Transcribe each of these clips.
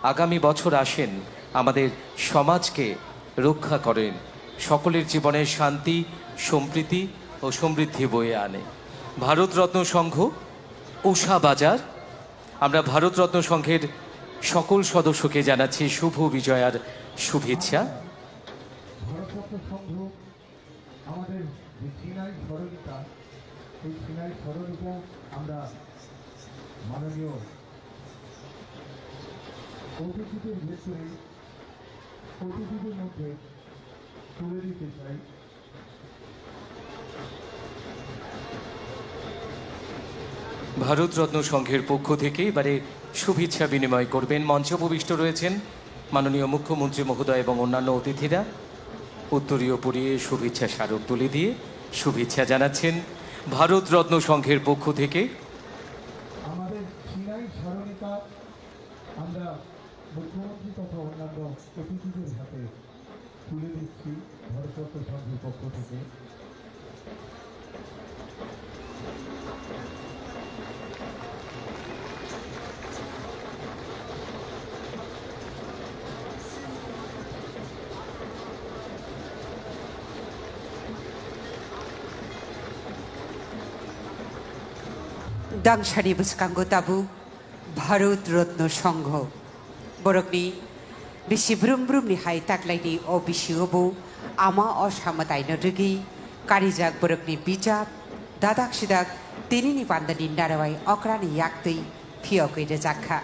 আগামী বছর আসেন আমাদের সমাজকে রক্ষা করেন, সকলের জীবনে শান্তি, সম্প্রীতি ও সমৃদ্ধি বয়ে আনে। ভারতরত্ন সংঘ, উষা বাজার। আমরা ভারতরত্ন সংঘের সকল সদস্যকে জানাচ্ছি শুভ বিজয়ার শুভেচ্ছা। ভারতরত্ন সংঘ আমাদের যে সিনাই সরণিকা, সেই সিনাই সরণিকা আমরা মাননীয় অতিথিদের ভেতরে অতিথিদের মধ্যে তুলে দিতে চাই। ভারতরত্ন সংঘের পক্ষ থেকে এবারে শুভেচ্ছা বিনিময় করবেন। মঞ্চে উপবিষ্ট রয়েছেন মাননীয় মুখ্যমন্ত্রী মহোদয় এবং অন্যান্য অতিথিরা। উত্তরীয় পরিয়ে শুভেচ্ছা স্মারক তুলে দিয়ে শুভেচ্ছা জানাচ্ছেন ভারতরত্ন সংঘের পক্ষ থেকে। আমাদের সিনাই সরণিকা আমরা মুখ্যমন্ত্রী তথা অন্যান্য অতিথিদের হাতে তুলে দিচ্ছি ভারতরত্ন সংঘের পক্ষ থেকে। Dangsari Buskanggo Tabu Bharat Ratna Sangho Borokni Bisi Brum Brum ni Hai Taklai ni O Bisi Obo Ama Osamatai Nodugi Karijak Borokni Bijak Dadak Sidak Tini ni Pandani Narawai Okrani Yakti Piokoi Rejakha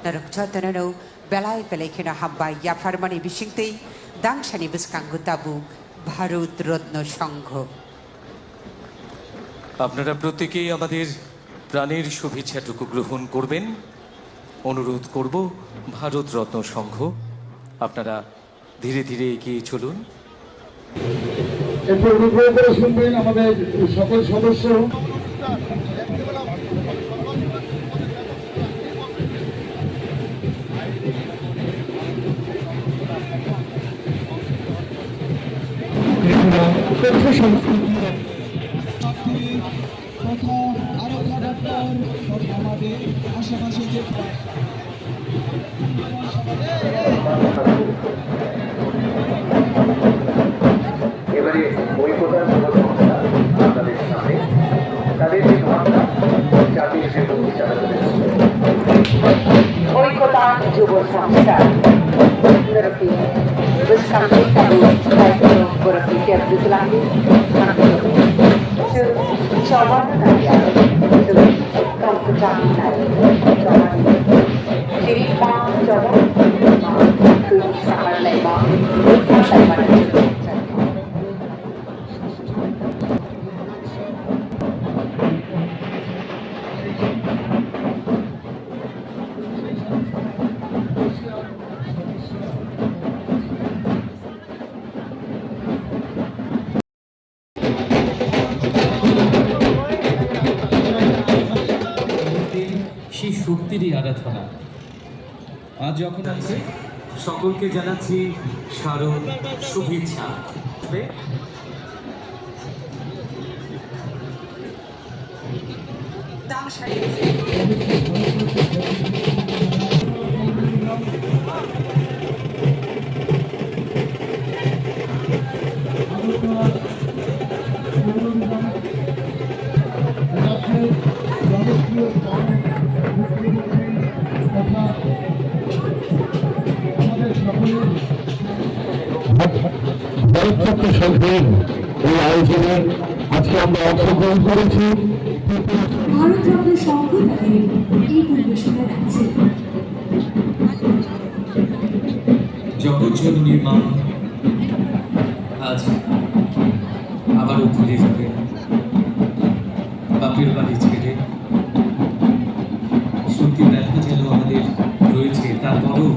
Narok Chotanano Belai Pelekina Hamba Yafarmani Bishingti Dangsari Buskanggo Tabu Bharat Ratna Sangho আপনারা প্রত্যেকেই আমাদের প্রাণের শুভেচ্ছাটুকু গ্রহণ করবেন। অনুরোধ করব ভারতরত্ন সংঘ, আপনারা ধীরে ধীরে এগিয়ে চলুন। একটু অনুগ্রহ করে শুনবেন আমাদের সকল সদস্য। তথা আরো খারাপ আমাদের আশেপাশে যে এবারে ঐক্যতা যুব সংস্থা আপনাদের সামনে তাদের যে ভাবনা জাতীয় সে প্রতিষ্ঠা করেছে। ঐক্যতা যুব সংস্থা Berarti bersama kami kita berarti tiap bulan coba nanti kamu kecami nanti coba jadi bang coba tu sama lembang sampai mana সেই শক্তিরই আরাধনা আজ যখন আছে সকলকে জানাচ্ছি স্মারক শুভেচ্ছা। ভারতরত্ন সংঘের এই আয়োজনে আজকে আমরা অংশগ্রহণ করেছি। ভারতরত্ন সংঘ তাদের এই পরিবেশনা রাখছে। জগৎজননী মা আজ আবারও ফিরে যাবেন বাপের বাড়ি ছেড়ে। সত্যি ব্যথা যেন আমাদের রয়েছে, তারপরও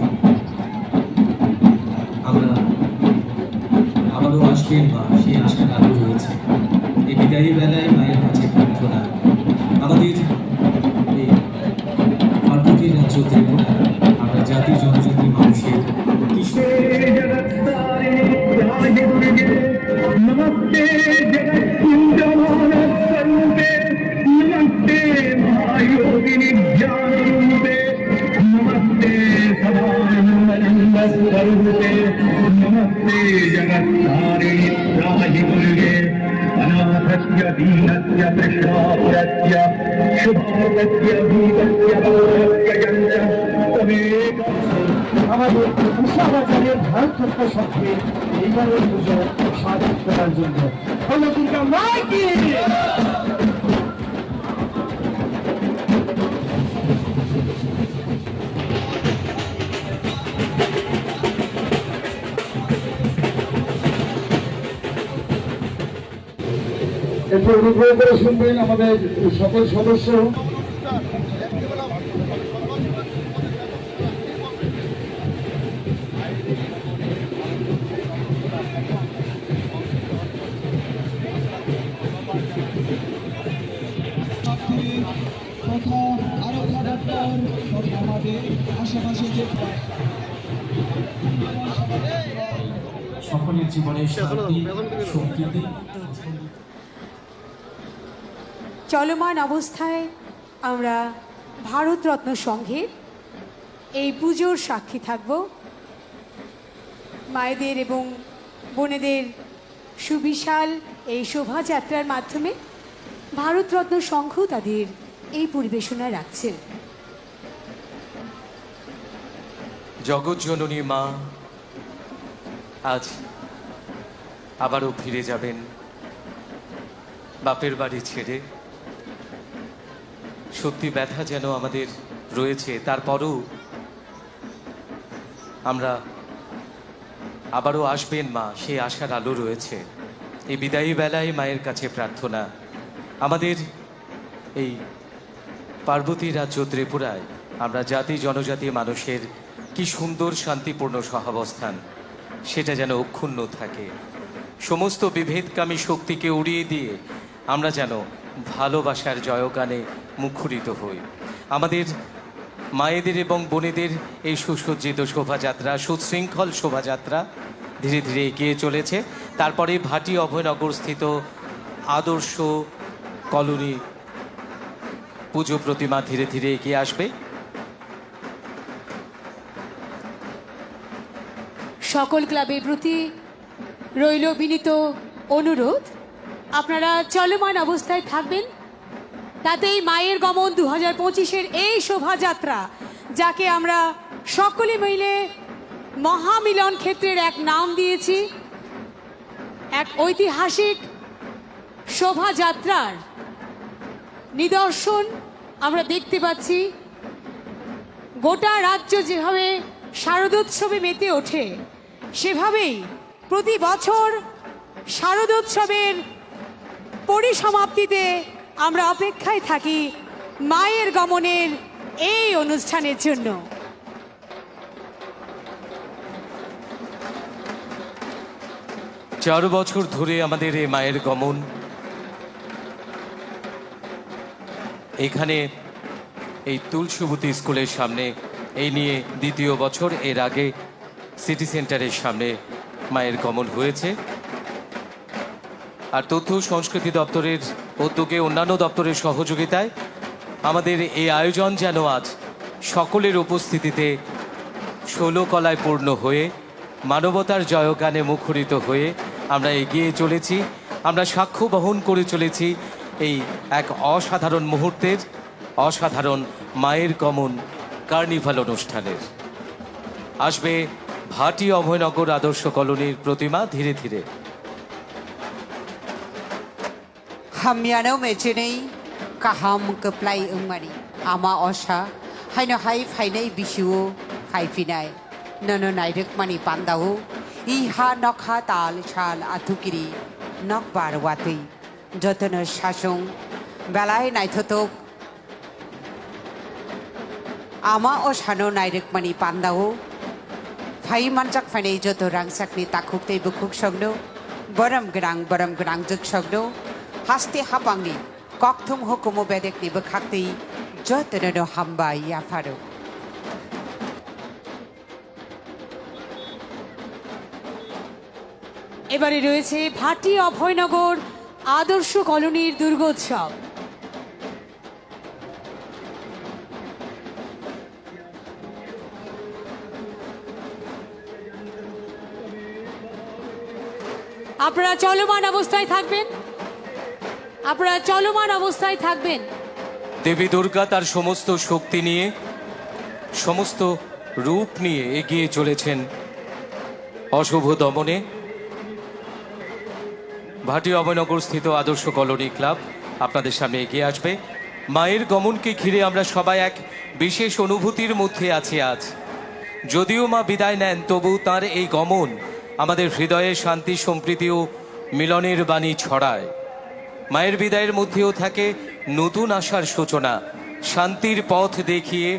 আমরা আবারও আসবেন মা, সেই আশার আলো রয়েছে। এই বিদায়ী বেলায় মায়ের কাছে প্রার্থনা আমাদের এই পার্বতী রাজ্য ত্রিপুরা, আমরা জাতি জনজাতি মানুষের নমস্তে নমস্তে स्वरूपे नमस्ते जगत्तारिणि त्राहि दुर्गे अनाथस्य दीनस्य कृष्णापुरस्य शुभागस्य भूतस्य भवस्य यञ्च तमेक আমাদের উষাবাজারের ভারতরত্ন সঙ্গে এইবারের পুজো সাধন করার জন্য হলো দুর্গা মাইকি একটু অনুগ্রহ করে শুনবেন আমাদের সকল সদস্য। তথা আরক্ষা দপ্তর তথা আমাদের আশেপাশে যে সকলের জীবনে শান্তি সম্প্রীতি চলমান অবস্থায় আমরা ভারতরত্ন সংঘের এই পুজোর সাক্ষী থাকব। মায়েদের এবং বোনেদের সুবিশাল এই শোভাযাত্রার মাধ্যমে ভারতরত্ন সংঘ তাদের এই পরিবেশনা রাখছে। জগৎজননী মা আজ আবারও ফিরে যাবেন বাপের বাড়ি ছেড়ে। সত্যি ব্যথা যেন আমাদের রয়েছে, তারপরও আমরা আবারও আসবেন মা, সেই আশার আলো রয়েছে। এই বিদায়ী বেলায় মায়ের কাছে প্রার্থনা, আমাদের এই পার্বতী রাজ্য ত্রিপুরায় আমরা জাতি জনজাতি মানুষের কি সুন্দর শান্তিপূর্ণ সহাবস্থান, সেটা যেন অক্ষুণ্ণ থাকে। সমস্ত বিভেদকামী শক্তিকে উড়িয়ে দিয়ে আমরা যেন ভালোবাসার জয়গানে মুখরিত হই। আমাদের মায়েদের এবং বোনেদের এই সুসজ্জিত শোভাযাত্রা, সুশৃঙ্খল শোভাযাত্রা ধীরে ধীরে এগিয়ে চলেছে। তারপরে ভাটি অভয়নগর স্থিত আদর্শ কলোনি পুজো প্রতিমা ধীরে ধীরে এগিয়ে আসবে। সকল ক্লাবের প্রতি রইল বিনীত অনুরোধ, আপনারা চলমান অবস্থায় থাকবেন, তাতেই মায়ের গমন 2025-এর এই শোভাযাত্রা, যাকে আমরা সকলে মিলে মহামিলন ক্ষেত্রের এক নাম দিয়েছি, এক ঐতিহাসিক শোভাযাত্রার নিদর্শন আমরা দেখতে পাচ্ছি। গোটা রাজ্য যেভাবে শারদোৎসবে মেতে ওঠে, সেভাবেই প্রতি বছর শারদোৎসবের পরিসমাপ্তিতে আমরা অপেক্ষায় থাকি মায়ের গমনের এই অনুষ্ঠানের জন্য। 4 বছর ধরে আমাদের এই মায়ের গমন। এখানে এই তুলসীবতী স্কুলের সামনে এই নিয়ে 2য় বছর, এর আগে সিটি সেন্টারের সামনে মায়ের গমন হয়েছে। আর তথ্য সংস্কৃতি দপ্তরের উদ্যোগে, অন্যান্য দপ্তরের সহযোগিতায় আমাদের এই আয়োজন যেন আজ সকলের উপস্থিতিতে 16 কলায় পূর্ণ হয়ে মানবতার জয়গানে মুখরিত হয়ে আমরা এগিয়ে চলেছি। আমরা সাক্ষ্য বহন করে চলেছি এই এক অসাধারণ মুহূর্তের, অসাধারণ মায়ের গমন কার্নিভাল অনুষ্ঠানের। আসবে ভাটি অভয়নগর আদর্শ কলোনির প্রতিমা ধীরে ধীরে। হামিয়ানো মেচেনেই কাহাম কপ্লাই উংমারি আমা অসা হাইনো হাই ফাইনাই বিশুও ফাইফিনাই নন নাইরক মানি পান্দাও ইহা নখা তাল শাল আথুকিরি নক বার ওয়াতুই যতন শাসং বেলায় নাইথতক আমা অসানো নাইরক মানি পান্দাও ফাই মানজাক ফাইনাই যত রাংসাকনি তাকুকতেই বুকুক সংনো বরম গ্রাং জক সংনো হাস্তে হাপাংনি ককথুম হকুমো বেদেকনি বখাকতেই যতন হাম্বাই আফারো। এবারে রয়েছে ভাটি অভয়নগর আদর্শ কলোনির দুর্গোৎসব। আপনারা চলমান অবস্থায় থাকবেন, আপনারা চলমান অবস্থায় থাকবেন। দেবী দুর্গা তার সমস্ত শক্তি নিয়ে, সমস্ত রূপ নিয়ে এগিয়ে চলেছেন অশুভ দমনে। ভাটি অভয়নগর স্থিত আদর্শ কলোনি ক্লাব আপনাদের সামনে এগিয়ে আসবে। মায়ের গমনকে ঘিরে আমরা সবাই এক বিশেষ অনুভূতির মধ্যে আছি আজ। যদিও মা বিদায় নেন, তবু তার এই গমন আমাদের হৃদয়ে শান্তি, সম্প্রীতি ও মিলনের বাণী ছড়ায়। মায়ের বিদায়ের মধ্যেও থাকে নতুন আশার সূচনা, শান্তির পথ দেখিয়ে